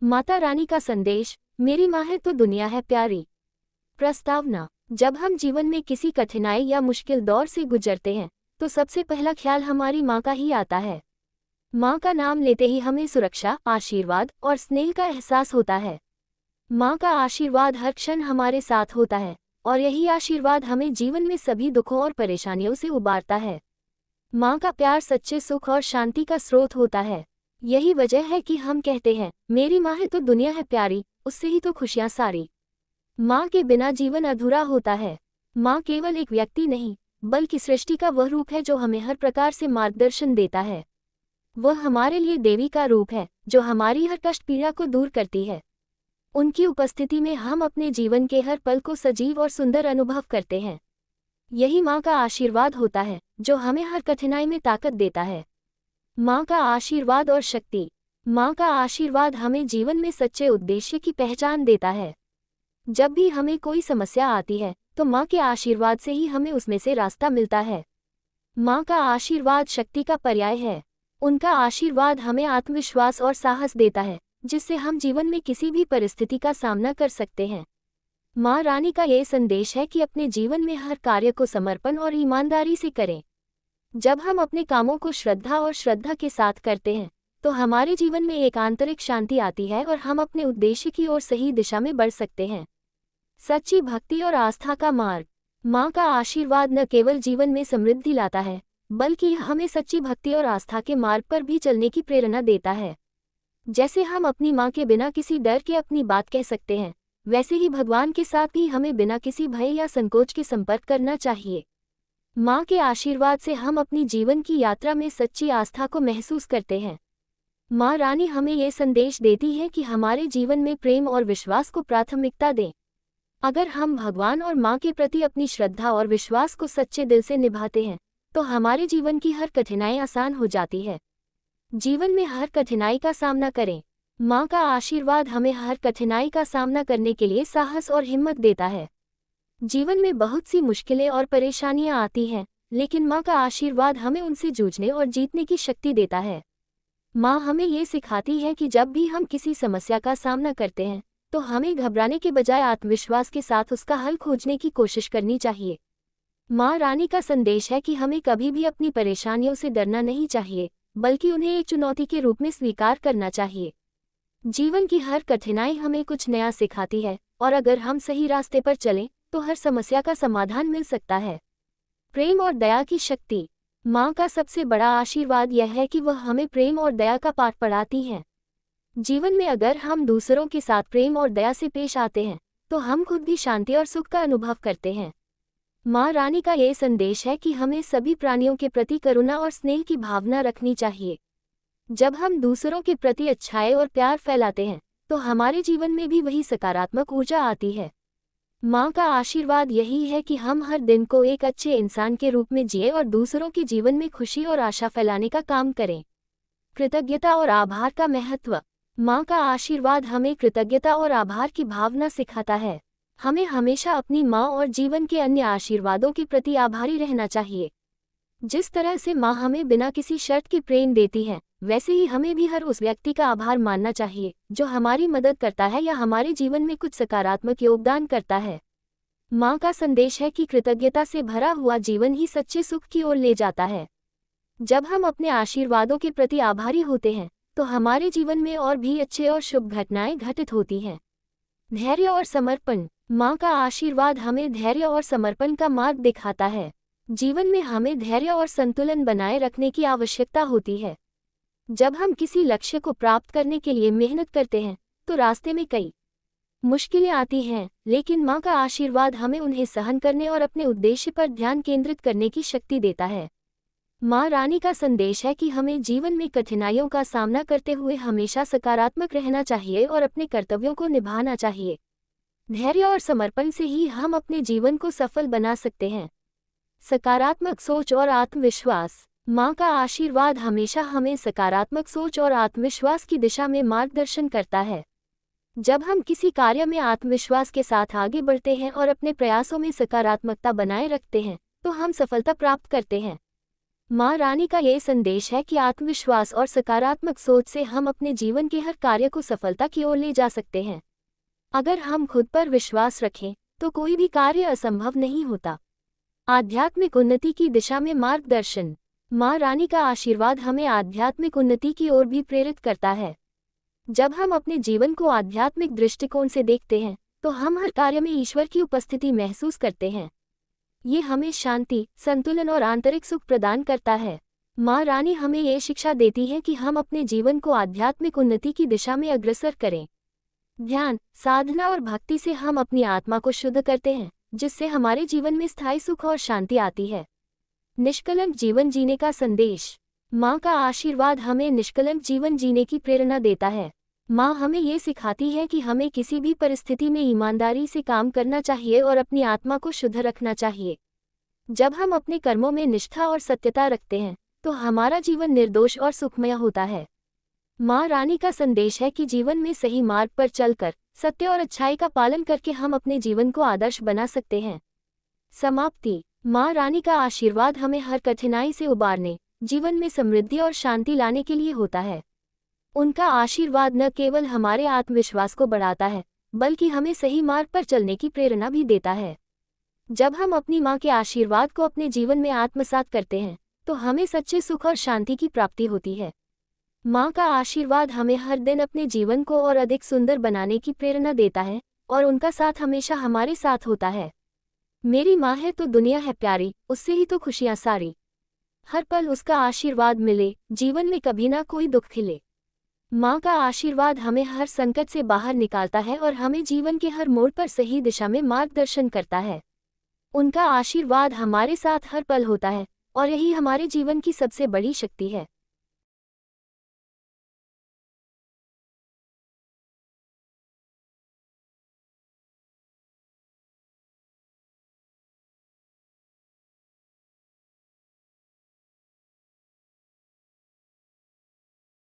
माता रानी का संदेश, मेरी माँ है तो दुनिया है प्यारी। प्रस्तावना। जब हम जीवन में किसी कठिनाई या मुश्किल दौर से गुजरते हैं तो सबसे पहला ख्याल हमारी माँ का ही आता है। माँ का नाम लेते ही हमें सुरक्षा, आशीर्वाद और स्नेह का एहसास होता है। माँ का आशीर्वाद हर क्षण हमारे साथ होता है और यही आशीर्वाद हमें जीवन में सभी दुखों और परेशानियों से उबारता है। माँ का प्यार सच्चे सुख और शांति का स्रोत होता है। यही वजह है कि हम कहते हैं, मेरी माँ है तो दुनिया है प्यारी, उससे ही तो खुशियाँ सारी। माँ के बिना जीवन अधूरा होता है। माँ केवल एक व्यक्ति नहीं, बल्कि सृष्टि का वह रूप है जो हमें हर प्रकार से मार्गदर्शन देता है। वह हमारे लिए देवी का रूप है जो हमारी हर कष्ट पीड़ा को दूर करती है। उनकी उपस्थिति में हम अपने जीवन के हर पल को सजीव और सुंदर अनुभव करते हैं। यही माँ का आशीर्वाद होता है जो हमें हर कठिनाई में ताकत देता है। माँ का आशीर्वाद और शक्ति। माँ का आशीर्वाद हमें जीवन में सच्चे उद्देश्य की पहचान देता है। जब भी हमें कोई समस्या आती है तो माँ के आशीर्वाद से ही हमें उसमें से रास्ता मिलता है। माँ का आशीर्वाद शक्ति का पर्याय है। उनका आशीर्वाद हमें आत्मविश्वास और साहस देता है, जिससे हम जीवन में किसी भी परिस्थिति का सामना कर सकते हैं। माँ रानी का ये संदेश है कि अपने जीवन में हर कार्य को समर्पण और ईमानदारी से करें। जब हम अपने कामों को श्रद्धा के साथ करते हैं तो हमारे जीवन में एक आंतरिक शांति आती है और हम अपने उद्देश्य की ओर सही दिशा में बढ़ सकते हैं। सच्ची भक्ति और आस्था का मार्ग। माँ का आशीर्वाद न केवल जीवन में समृद्धि लाता है, बल्कि हमें सच्ची भक्ति और आस्था के मार्ग पर भी चलने की प्रेरणा देता है। जैसे हम अपनी माँ के बिना किसी डर के अपनी बात कह सकते हैं, वैसे ही भगवान के साथ भी हमें बिना किसी भय या संकोच के संपर्क करना चाहिए। माँ के आशीर्वाद से हम अपनी जीवन की यात्रा में सच्ची आस्था को महसूस करते हैं। माँ रानी हमें ये संदेश देती है कि हमारे जीवन में प्रेम और विश्वास को प्राथमिकता दें। अगर हम भगवान और माँ के प्रति अपनी श्रद्धा और विश्वास को सच्चे दिल से निभाते हैं तो हमारे जीवन की हर कठिनाई आसान हो जाती है। जीवन में हर कठिनाई का सामना करें। माँ का आशीर्वाद हमें हर कठिनाई का सामना करने के लिए साहस और हिम्मत देता है। जीवन में बहुत सी मुश्किलें और परेशानियां आती हैं, लेकिन माँ का आशीर्वाद हमें उनसे जूझने और जीतने की शक्ति देता है। माँ हमें ये सिखाती है कि जब भी हम किसी समस्या का सामना करते हैं तो हमें घबराने के बजाय आत्मविश्वास के साथ उसका हल खोजने की कोशिश करनी चाहिए। माँ रानी का संदेश है कि हमें कभी भी अपनी परेशानियों से डरना नहीं चाहिए, बल्कि उन्हें एक चुनौती के रूप में स्वीकार करना चाहिए। जीवन की हर कठिनाई हमें कुछ नया सिखाती है और अगर हम सही रास्ते पर चलें तो हर समस्या का समाधान मिल सकता है। प्रेम और दया की शक्ति। माँ का सबसे बड़ा आशीर्वाद यह है कि वह हमें प्रेम और दया का पाठ पढ़ाती हैं। जीवन में अगर हम दूसरों के साथ प्रेम और दया से पेश आते हैं तो हम खुद भी शांति और सुख का अनुभव करते हैं। माँ रानी का ये संदेश है कि हमें सभी प्राणियों के प्रति करुणा और स्नेह की भावना रखनी चाहिए। जब हम दूसरों के प्रति अच्छाई और प्यार फैलाते हैं तो हमारे जीवन में भी वही सकारात्मक ऊर्जा आती है। माँ का आशीर्वाद यही है कि हम हर दिन को एक अच्छे इंसान के रूप में जिए और दूसरों के जीवन में खुशी और आशा फैलाने का काम करें। कृतज्ञता और आभार का महत्व। माँ का आशीर्वाद हमें कृतज्ञता और आभार की भावना सिखाता है। हमें हमेशा अपनी माँ और जीवन के अन्य आशीर्वादों के प्रति आभारी रहना चाहिए। जिस तरह से माँ हमें बिना किसी शर्त के प्रेम देती है, वैसे ही हमें भी हर उस व्यक्ति का आभार मानना चाहिए जो हमारी मदद करता है या हमारे जीवन में कुछ सकारात्मक योगदान करता है। माँ का संदेश है कि कृतज्ञता से भरा हुआ जीवन ही सच्चे सुख की ओर ले जाता है। जब हम अपने आशीर्वादों के प्रति आभारी होते हैं तो हमारे जीवन में और भी अच्छे और शुभ घटनाएं घटित होती हैं। धैर्य और समर्पण। माँ का आशीर्वाद हमें धैर्य और समर्पण का मार्ग दिखाता है। जीवन में हमें धैर्य और संतुलन बनाए रखने की आवश्यकता होती है। जब हम किसी लक्ष्य को प्राप्त करने के लिए मेहनत करते हैं तो रास्ते में कई मुश्किलें आती हैं, लेकिन माँ का आशीर्वाद हमें उन्हें सहन करने और अपने उद्देश्य पर ध्यान केंद्रित करने की शक्ति देता है। माँ रानी का संदेश है कि हमें जीवन में कठिनाइयों का सामना करते हुए हमेशा सकारात्मक रहना चाहिए और अपने कर्तव्यों को निभाना चाहिए। धैर्य और समर्पण से ही हम अपने जीवन को सफल बना सकते हैं। सकारात्मक सोच और आत्मविश्वास। माँ का आशीर्वाद हमेशा हमें सकारात्मक सोच और आत्मविश्वास की दिशा में मार्गदर्शन करता है। जब हम किसी कार्य में आत्मविश्वास के साथ आगे बढ़ते हैं और अपने प्रयासों में सकारात्मकता बनाए रखते हैं तो हम सफलता प्राप्त करते हैं। माँ रानी का ये संदेश है कि आत्मविश्वास और सकारात्मक सोच से हम अपने जीवन के हर कार्य को सफलता की ओर ले जा सकते हैं। अगर हम खुद पर विश्वास रखें तो कोई भी कार्य असंभव नहीं होता। आध्यात्मिक उन्नति की दिशा में मार्गदर्शन। माँ रानी का आशीर्वाद हमें आध्यात्मिक उन्नति की ओर भी प्रेरित करता है। जब हम अपने जीवन को आध्यात्मिक दृष्टिकोण से देखते हैं तो हम हर कार्य में ईश्वर की उपस्थिति महसूस करते हैं। ये हमें शांति, संतुलन और आंतरिक सुख प्रदान करता है। माँ रानी हमें ये शिक्षा देती है कि हम अपने जीवन को आध्यात्मिक उन्नति की दिशा में अग्रसर करें। ध्यान, साधना और भक्ति से हम अपनी आत्मा को शुद्ध करते हैं, जिससे हमारे जीवन में स्थायी सुख और शांति आती है। निष्कलंक जीवन जीने का संदेश। माँ का आशीर्वाद हमें निष्कलंक जीवन जीने की प्रेरणा देता है। माँ हमें ये सिखाती है कि हमें किसी भी परिस्थिति में ईमानदारी से काम करना चाहिए और अपनी आत्मा को शुद्ध रखना चाहिए। जब हम अपने कर्मों में निष्ठा और सत्यता रखते हैं तो हमारा जीवन निर्दोष और सुखमय होता है। माँ रानी का संदेश है कि जीवन में सही मार्ग पर चलकर सत्य और अच्छाई का पालन करके हम अपने जीवन को आदर्श बना सकते हैं। समाप्ति। माँ रानी का आशीर्वाद हमें हर कठिनाई से उबारने, जीवन में समृद्धि और शांति लाने के लिए होता है। उनका आशीर्वाद न केवल हमारे आत्मविश्वास को बढ़ाता है, बल्कि हमें सही मार्ग पर चलने की प्रेरणा भी देता है। जब हम अपनी माँ के आशीर्वाद को अपने जीवन में आत्मसात करते हैं तो हमें सच्चे सुख और शांति की प्राप्ति होती है। माँ का आशीर्वाद हमें हर दिन अपने जीवन को और अधिक सुंदर बनाने की प्रेरणा देता है और उनका साथ हमेशा हमारे साथ होता है। मेरी माँ है तो दुनिया है प्यारी, उससे ही तो खुशियाँ सारी। हर पल उसका आशीर्वाद मिले, जीवन में कभी ना कोई दुख खिले। माँ का आशीर्वाद हमें हर संकट से बाहर निकालता है और हमें जीवन के हर मोड़ पर सही दिशा में मार्गदर्शन करता है। उनका आशीर्वाद हमारे साथ हर पल होता है और यही हमारे जीवन की सबसे बड़ी शक्ति है।